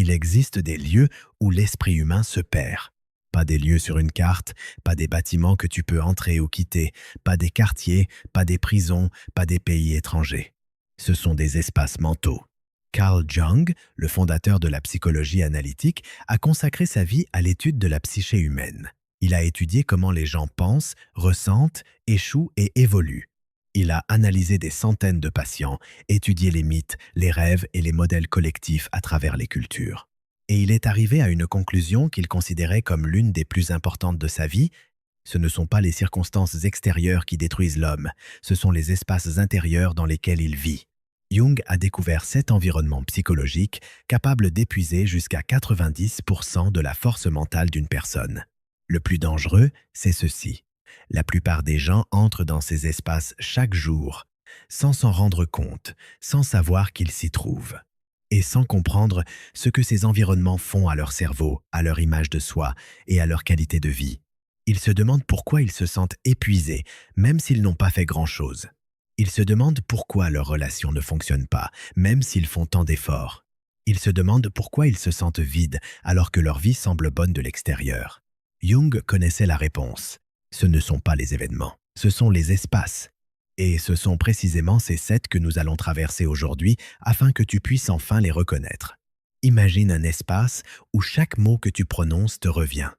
Il existe des lieux où l'esprit humain se perd. Pas des lieux sur une carte, pas des bâtiments que tu peux entrer ou quitter, pas des quartiers, pas des prisons, pas des pays étrangers. Ce sont des espaces mentaux. Carl Jung, le fondateur de la psychologie analytique, a consacré sa vie à l'étude de la psyché humaine. Il a étudié comment les gens pensent, ressentent, échouent et évoluent. Il a analysé des centaines de patients, étudié les mythes, les rêves et les modèles collectifs à travers les cultures. Et il est arrivé à une conclusion qu'il considérait comme l'une des plus importantes de sa vie. Ce ne sont pas les circonstances extérieures qui détruisent l'homme, ce sont les espaces intérieurs dans lesquels il vit. Jung a découvert 7 environnements psychologiques capables d'épuiser jusqu'à 90% de la force mentale d'une personne. Le plus dangereux, c'est ceci. La plupart des gens entrent dans ces espaces chaque jour, sans s'en rendre compte, sans savoir qu'ils s'y trouvent, et sans comprendre ce que ces environnements font à leur cerveau, à leur image de soi et à leur qualité de vie. Ils se demandent pourquoi ils se sentent épuisés, même s'ils n'ont pas fait grand-chose. Ils se demandent pourquoi leurs relations ne fonctionnent pas, même s'ils font tant d'efforts. Ils se demandent pourquoi ils se sentent vides, alors que leur vie semble bonne de l'extérieur. Jung connaissait la réponse. Ce ne sont pas les événements, ce sont les espaces. Et ce sont précisément ces 7 que nous allons traverser aujourd'hui afin que tu puisses enfin les reconnaître. Imagine un espace où chaque mot que tu prononces te revient.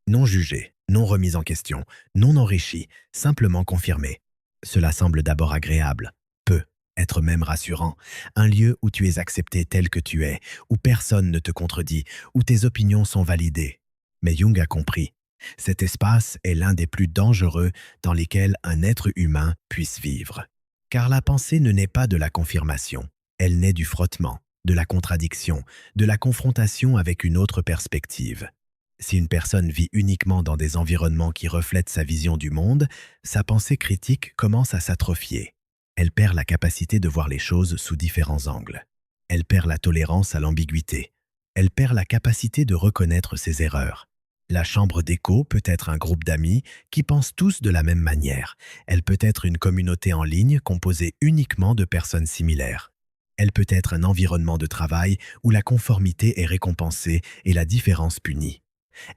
Non jugé, non remis en question, non enrichi, simplement confirmé. Cela semble d'abord agréable, peut être même rassurant. Un lieu où tu es accepté tel que tu es, où personne ne te contredit, où tes opinions sont validées. Mais Jung a compris. Cet espace est l'un des plus dangereux dans lesquels un être humain puisse vivre. Car la pensée ne naît pas de la confirmation, elle naît du frottement, de la contradiction, de la confrontation avec une autre perspective. Si une personne vit uniquement dans des environnements qui reflètent sa vision du monde, sa pensée critique commence à s'atrophier. Elle perd la capacité de voir les choses sous différents angles. Elle perd la tolérance à l'ambiguïté. Elle perd la capacité de reconnaître ses erreurs. La chambre d'écho peut être un groupe d'amis qui pensent tous de la même manière. Elle peut être une communauté en ligne composée uniquement de personnes similaires. Elle peut être un environnement de travail où la conformité est récompensée et la différence punie.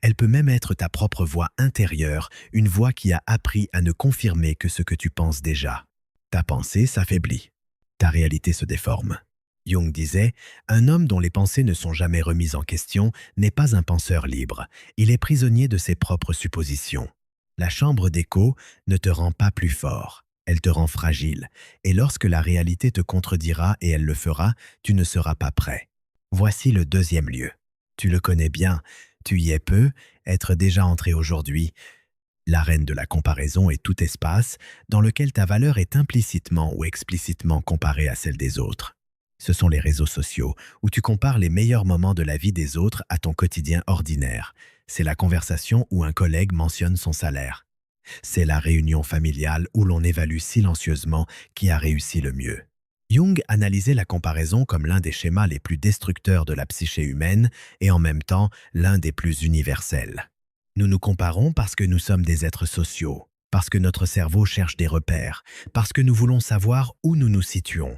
Elle peut même être ta propre voix intérieure, une voix qui a appris à ne confirmer que ce que tu penses déjà. Ta pensée s'affaiblit. Ta réalité se déforme. Jung disait, un homme dont les pensées ne sont jamais remises en question n'est pas un penseur libre. Il est prisonnier de ses propres suppositions. La chambre d'écho ne te rend pas plus fort. Elle te rend fragile. Et lorsque la réalité te contredira, et elle le fera, tu ne seras pas prêt. Voici le 2e lieu. Tu le connais bien. Tu y es peu, être déjà entré aujourd'hui. L'arène de la comparaison est tout espace dans lequel ta valeur est implicitement ou explicitement comparée à celle des autres. Ce sont les réseaux sociaux où tu compares les meilleurs moments de la vie des autres à ton quotidien ordinaire. C'est la conversation où un collègue mentionne son salaire. C'est la réunion familiale où l'on évalue silencieusement qui a réussi le mieux. Jung analysait la comparaison comme l'un des schémas les plus destructeurs de la psyché humaine et en même temps l'un des plus universels. Nous nous comparons parce que nous sommes des êtres sociaux, parce que notre cerveau cherche des repères, parce que nous voulons savoir où nous nous situons.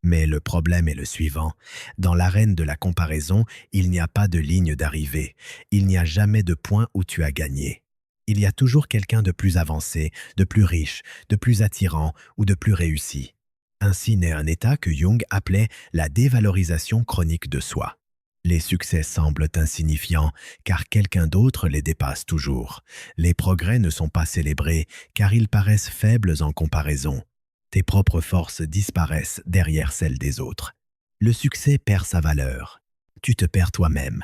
Mais le problème est le suivant. Dans l'arène de la comparaison, il n'y a pas de ligne d'arrivée. Il n'y a jamais de point où tu as gagné. Il y a toujours quelqu'un de plus avancé, de plus riche, de plus attirant ou de plus réussi. Ainsi naît un état que Jung appelait la dévalorisation chronique de soi. Les succès semblent insignifiants car quelqu'un d'autre les dépasse toujours. Les progrès ne sont pas célébrés car ils paraissent faibles en comparaison. Tes propres forces disparaissent derrière celles des autres. Le succès perd sa valeur. Tu te perds toi-même.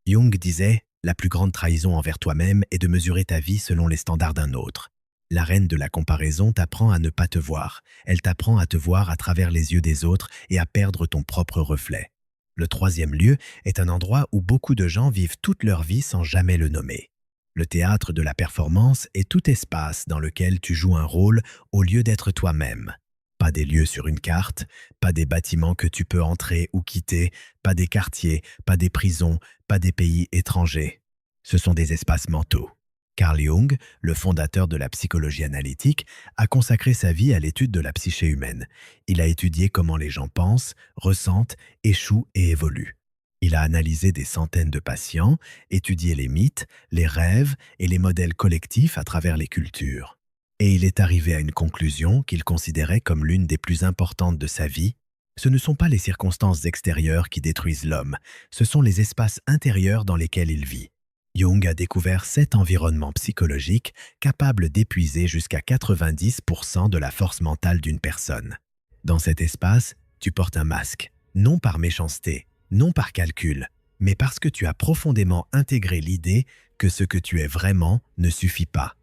Jung disait, la plus grande trahison envers toi-même est de mesurer ta vie selon les standards d'un autre. L'arène de la comparaison t'apprend à ne pas te voir. Elle t'apprend à te voir à travers les yeux des autres et à perdre ton propre reflet. Le 3e lieu est un endroit où beaucoup de gens vivent toute leur vie sans jamais le nommer. Le théâtre de la performance est tout espace dans lequel tu joues un rôle au lieu d'être toi-même. Pas des lieux sur une carte, pas des bâtiments que tu peux entrer ou quitter, pas des quartiers, pas des prisons, pas des pays étrangers. Ce sont des espaces mentaux. Carl Jung, le fondateur de la psychologie analytique, a consacré sa vie à l'étude de la psyché humaine. Il a étudié comment les gens pensent, ressentent, échouent et évoluent. Il a analysé des centaines de patients, étudié les mythes, les rêves et les modèles collectifs à travers les cultures. Et il est arrivé à une conclusion qu'il considérait comme l'une des plus importantes de sa vie. Ce ne sont pas les circonstances extérieures qui détruisent l'homme, ce sont les espaces intérieurs dans lesquels il vit. Jung a découvert 7 environnements psychologiques capables d'épuiser jusqu'à 90% de la force mentale d'une personne. Dans cet espace, tu portes un masque, non par méchanceté, non par calcul, mais parce que tu as profondément intégré l'idée que ce que tu es vraiment ne suffit pas.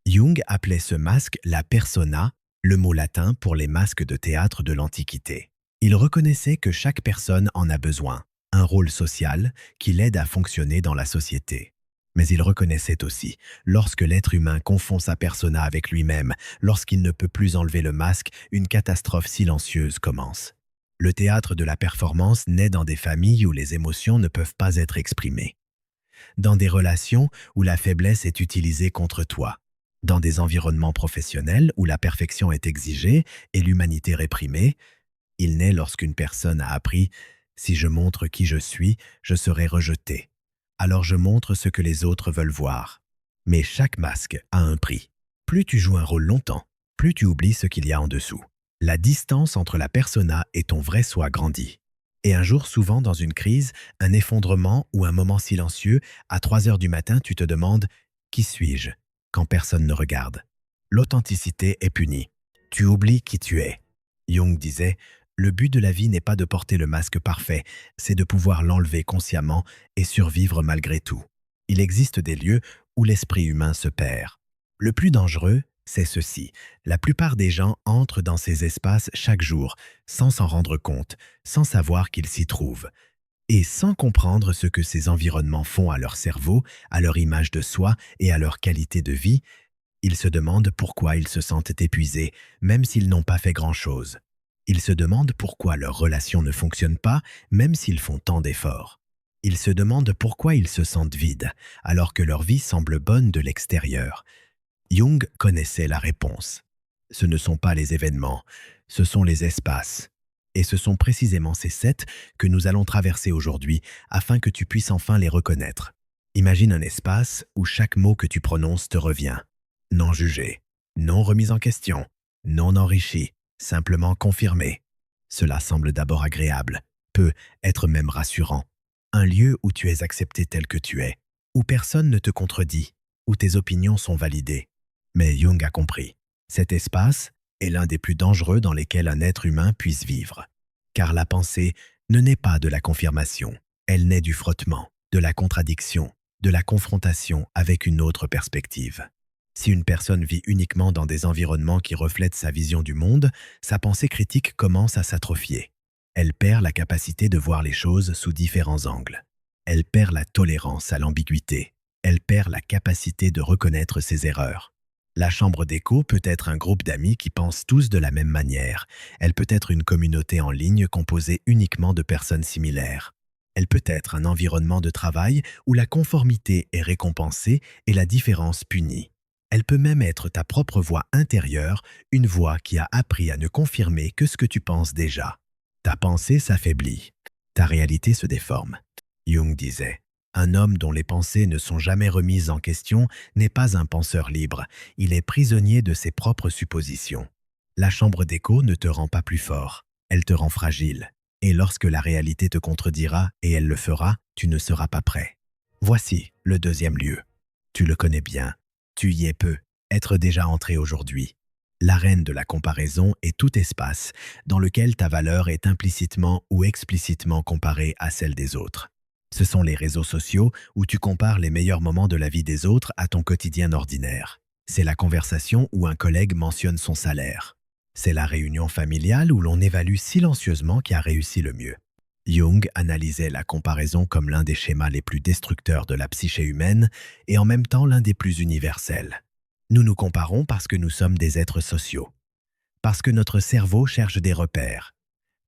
Jung appelait ce masque la persona, le mot latin pour les masques de théâtre de l'Antiquité. Il reconnaissait que chaque personne en a besoin, un rôle social qui l'aide à fonctionner dans la société. Mais il reconnaissait aussi, lorsque l'être humain confond sa persona avec lui-même, lorsqu'il ne peut plus enlever le masque, une catastrophe silencieuse commence. Le théâtre de la performance naît dans des familles où les émotions ne peuvent pas être exprimées. Dans des relations où la faiblesse est utilisée contre toi. Dans des environnements professionnels où la perfection est exigée et l'humanité réprimée. Il naît lorsqu'une personne a appris « Si je montre qui je suis, je serai rejeté. Alors je montre ce que les autres veulent voir. » Mais chaque masque a un prix. Plus tu joues un rôle longtemps, plus tu oublies ce qu'il y a en dessous. La distance entre la persona et ton vrai soi grandit. Et un jour, souvent dans une crise, un effondrement ou un moment silencieux, à 3 heures du matin, tu te demandes « Qui suis-je ?» quand personne ne regarde. L'authenticité est punie. Tu oublies qui tu es. Jung disait « Le but de la vie n'est pas de porter le masque parfait, c'est de pouvoir l'enlever consciemment et survivre malgré tout. » Il existe des lieux où l'esprit humain se perd. Le plus dangereux, c'est ceci. La plupart des gens entrent dans ces espaces chaque jour, sans s'en rendre compte, sans savoir qu'ils s'y trouvent, et sans comprendre ce que ces environnements font à leur cerveau, à leur image de soi et à leur qualité de vie. Ils se demandent pourquoi ils se sentent épuisés, même s'ils n'ont pas fait grand-chose. Ils se demandent pourquoi leurs relations ne fonctionnent pas, même s'ils font tant d'efforts. Ils se demandent pourquoi ils se sentent vides, alors que leur vie semble bonne de l'extérieur. Jung connaissait la réponse. Ce ne sont pas les événements, ce sont les espaces. Et ce sont précisément ces 7 que nous allons traverser aujourd'hui afin que tu puisses enfin les reconnaître. Imagine un espace où chaque mot que tu prononces te revient. Non jugé, non remis en question, non enrichi, simplement confirmé. Cela semble d'abord agréable, peut être même rassurant. Un lieu où tu es accepté tel que tu es, où personne ne te contredit, où tes opinions sont validées. Mais Jung a compris. Cet espace est l'un des plus dangereux dans lesquels un être humain puisse vivre. Car la pensée ne naît pas de la confirmation, elle naît du frottement, de la contradiction, de la confrontation avec une autre perspective. Si une personne vit uniquement dans des environnements qui reflètent sa vision du monde, sa pensée critique commence à s'atrophier. Elle perd la capacité de voir les choses sous différents angles. Elle perd la tolérance à l'ambiguïté. Elle perd la capacité de reconnaître ses erreurs. La chambre d'écho peut être un groupe d'amis qui pensent tous de la même manière. Elle peut être une communauté en ligne composée uniquement de personnes similaires. Elle peut être un environnement de travail où la conformité est récompensée et la différence punie. Elle peut même être ta propre voix intérieure, une voix qui a appris à ne confirmer que ce que tu penses déjà. Ta pensée s'affaiblit. Ta réalité se déforme. Jung disait « Un homme dont les pensées ne sont jamais remises en question n'est pas un penseur libre. Il est prisonnier de ses propres suppositions. La chambre d'écho ne te rend pas plus fort. Elle te rend fragile. Et lorsque la réalité te contredira, et elle le fera, tu ne seras pas prêt. Voici le deuxième lieu. Tu le connais bien. Tu y es peu. Être déjà entré aujourd'hui. L'arène de la comparaison est tout espace dans lequel ta valeur est implicitement ou explicitement comparée à celle des autres. Ce sont les réseaux sociaux où tu compares les meilleurs moments de la vie des autres à ton quotidien ordinaire. C'est la conversation où un collègue mentionne son salaire. C'est la réunion familiale où l'on évalue silencieusement qui a réussi le mieux. Jung analysait la comparaison comme l'un des schémas les plus destructeurs de la psyché humaine et en même temps l'un des plus universels. Nous nous comparons parce que nous sommes des êtres sociaux, parce que notre cerveau cherche des repères,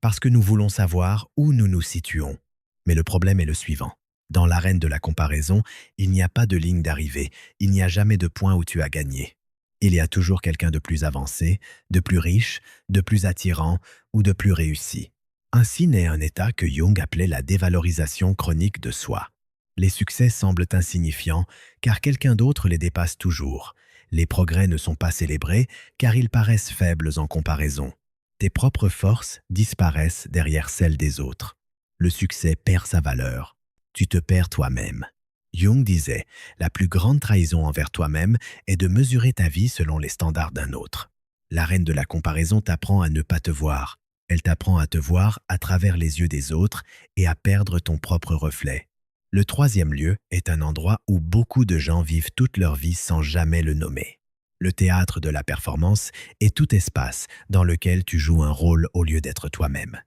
parce que nous voulons savoir où nous nous situons. Mais le problème est le suivant. Dans l'arène de la comparaison, il n'y a pas de ligne d'arrivée, il n'y a jamais de point où tu as gagné. Il y a toujours quelqu'un de plus avancé, de plus riche, de plus attirant ou de plus réussi. Ainsi naît un état que Jung appelait la dévalorisation chronique de soi. Les succès semblent insignifiants car quelqu'un d'autre les dépasse toujours. Les progrès ne sont pas célébrés car ils paraissent faibles en comparaison. Tes propres forces disparaissent derrière celles des autres. Le succès perd sa valeur. Tu te perds toi-même. Jung disait, la plus grande trahison envers toi-même est de mesurer ta vie selon les standards d'un autre. La reine de la comparaison t'apprend à ne pas te voir. Elle t'apprend à te voir à travers les yeux des autres et à perdre ton propre reflet. Le troisième lieu est un endroit où beaucoup de gens vivent toute leur vie sans jamais le nommer. Le théâtre de la performance est tout espace dans lequel tu joues un rôle au lieu d'être toi-même.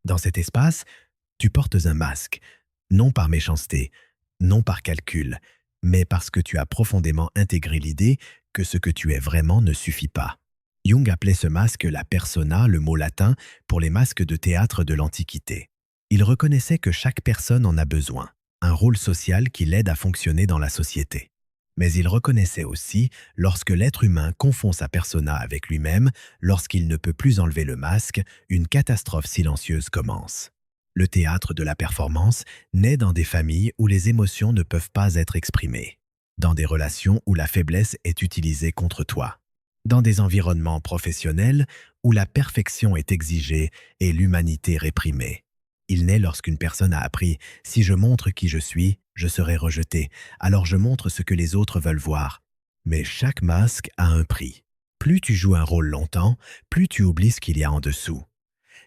Dans cet espace, tu portes un masque, non par méchanceté, non par calcul, mais parce que tu as profondément intégré l'idée que ce que tu es vraiment ne suffit pas. Jung appelait ce masque la persona, le mot latin, pour les masques de théâtre de l'Antiquité. Il reconnaissait que chaque personne en a besoin, un rôle social qui l'aide à fonctionner dans la société. Mais il reconnaissait aussi, lorsque l'être humain confond sa persona avec lui-même, lorsqu'il ne peut plus enlever le masque, une catastrophe silencieuse commence. Le théâtre de la performance naît dans des familles où les émotions ne peuvent pas être exprimées, dans des relations où la faiblesse est utilisée contre toi, dans des environnements professionnels où la perfection est exigée et l'humanité réprimée. Il naît lorsqu'une personne a appris « si je montre qui je suis, je serai rejeté, alors je montre ce que les autres veulent voir ». Mais chaque masque a un prix. Plus tu joues un rôle longtemps, plus tu oublies ce qu'il y a en dessous.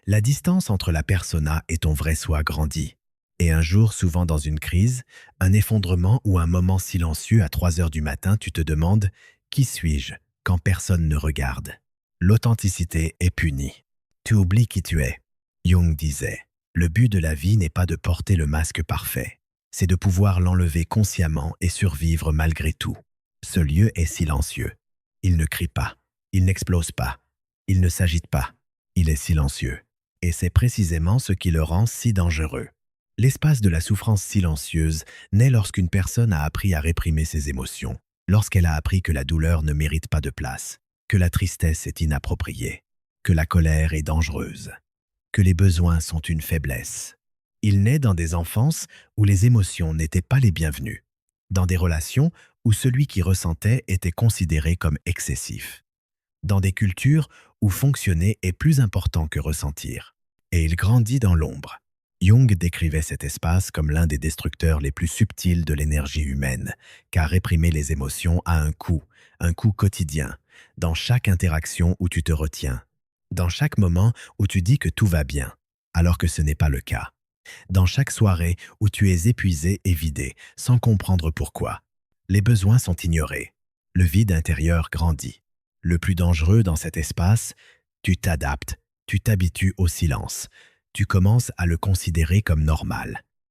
La distance entre la persona et ton vrai soi grandit. Et un jour, souvent dans une crise, un effondrement ou un moment silencieux à 3 heures du matin, tu te demandes « qui suis-je » quand personne ne regarde. L'authenticité est punie. Tu oublies qui tu es. Jung disait « Le but de la vie n'est pas de porter le masque parfait, c'est de pouvoir l'enlever consciemment et survivre malgré tout. » Ce lieu est silencieux. Il ne crie pas, il n'explose pas, il ne s'agite pas, il est silencieux. Et c'est précisément ce qui le rend si dangereux. L'espace de la souffrance silencieuse naît lorsqu'une personne a appris à réprimer ses émotions, lorsqu'elle a appris que la douleur ne mérite pas de place, que la tristesse est inappropriée, que la colère est dangereuse, que les besoins sont une faiblesse. Il naît dans des enfances où les émotions n'étaient pas les bienvenues, dans des relations où celui qui ressentait était considéré comme excessif, dans des cultures où fonctionner est plus important que ressentir. Et il grandit dans l'ombre. Jung décrivait cet espace comme l'un des destructeurs les plus subtils de l'énergie humaine, car réprimer les émotions a un coût quotidien, dans chaque interaction où tu te retiens, dans chaque moment où tu dis que tout va bien, alors que ce n'est pas le cas, dans chaque soirée où tu es épuisé et vidé, sans comprendre pourquoi. Les besoins sont ignorés, le vide intérieur grandit. Le plus dangereux dans cet espace, tu t'adaptes, tu t'habitues au silence. Tu commences à le considérer comme normal.